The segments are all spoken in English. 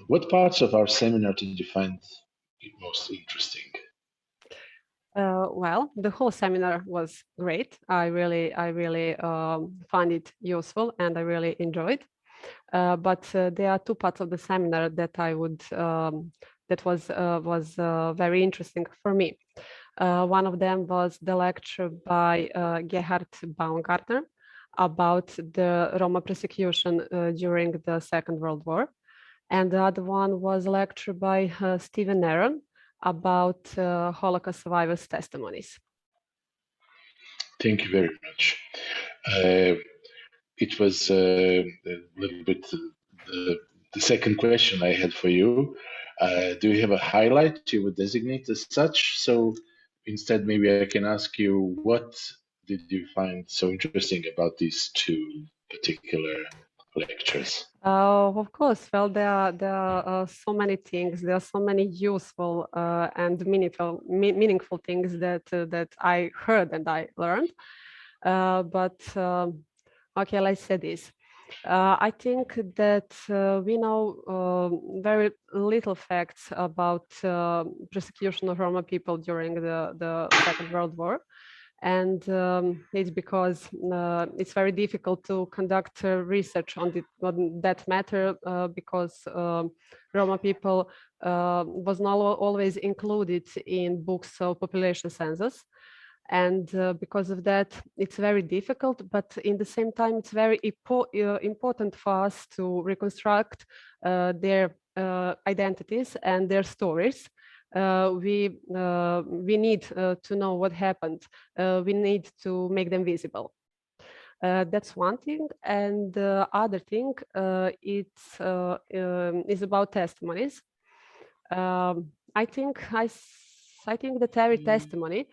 What parts of our seminar did you find most interesting? Well, the whole seminar was great. I really found it useful and I really enjoyed. But there are two parts of the seminar that I would that was very interesting for me. One of them was the lecture by Gerhard Baumgartner about the Roma persecution during the Second World War. And the other one was a lecture by Stephen Aaron about Holocaust survivors' testimonies. Thank you very much. It was a little bit the second question I had for you. Do you have a highlight you would designate as such? So instead, maybe I can ask you, what did you find so interesting about these two particular lectures? Of course, well, there are so many things. There are so many useful and meaningful things that I heard and I learned. Okay, let's say this. I think that we know very little facts about persecution of Roma people during the Second World War. And it's because it's very difficult to conduct research on that matter because Roma people was not always included in books of population census. And because of that, it's very difficult, but in the same time, it's very important for us to reconstruct their identities and their stories. We need to know what happened. We need to make them visible. That's one thing. And the other thing is about testimonies. I think that every testimony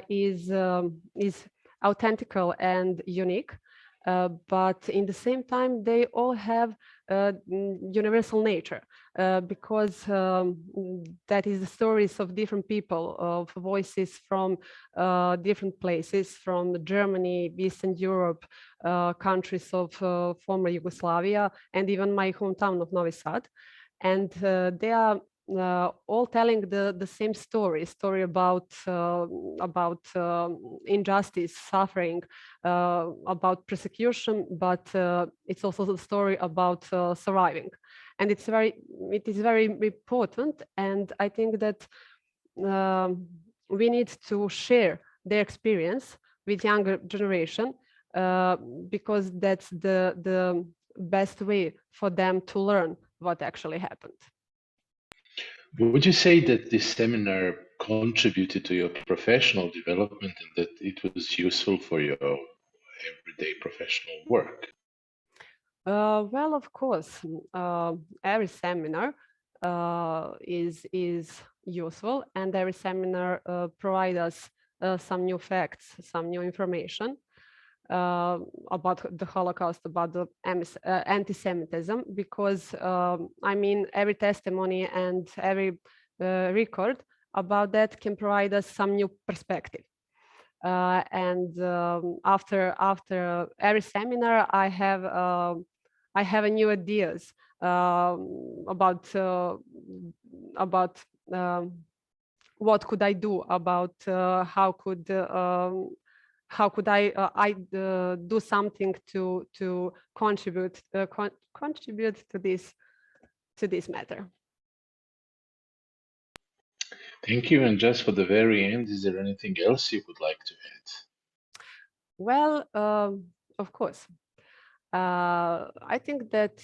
is authentical and unique, but in the same time, they all have universal nature because that is the stories of different people, of voices from different places, from Germany, Eastern Europe, countries of former Yugoslavia, and even my hometown of Novi Sad. And they are all telling the same story about injustice, suffering, about persecution, but it's also the story about surviving. And it is very important. And I think that we need to share their experience with younger generation because that's the best way for them to learn what actually happened. Would you say that this seminar contributed to your professional development and that it was useful for your everyday professional work? Well, of course, every seminar is useful, and every seminar provides us some new facts, some new information about the Holocaust, about the anti-Semitism, because I mean, every testimony and every record about that can provide us some new perspective. And after every seminar, I have a new ideas about what could I do, about how could I do something to contribute to this matter. Thank you. And just for the very end, is there anything else you would like to add? Well, of course. I think that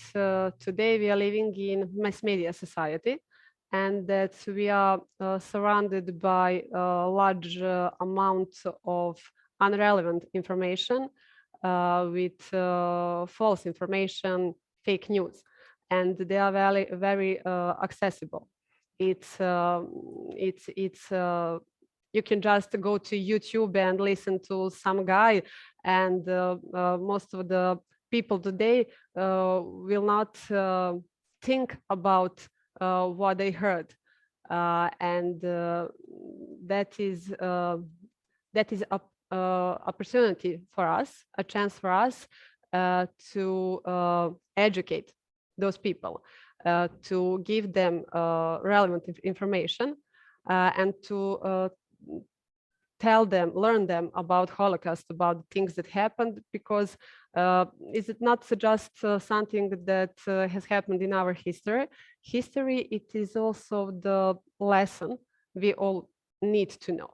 today we are living in mass media society, and that we are surrounded by a large amount of unrelevant information with false information, fake news, and they are very accessible. It's you can just go to YouTube and listen to some guy, and most of the people today will not think about what they heard, and that is a opportunity for us, a chance for us to educate those people. to give them relevant information and to tell them, learn them about Holocaust, about things that happened, because is it not just something that has happened in our history? History, it is also the lesson we all need to know.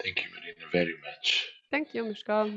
Thank you, Marina, very much. Thank you, Mishka.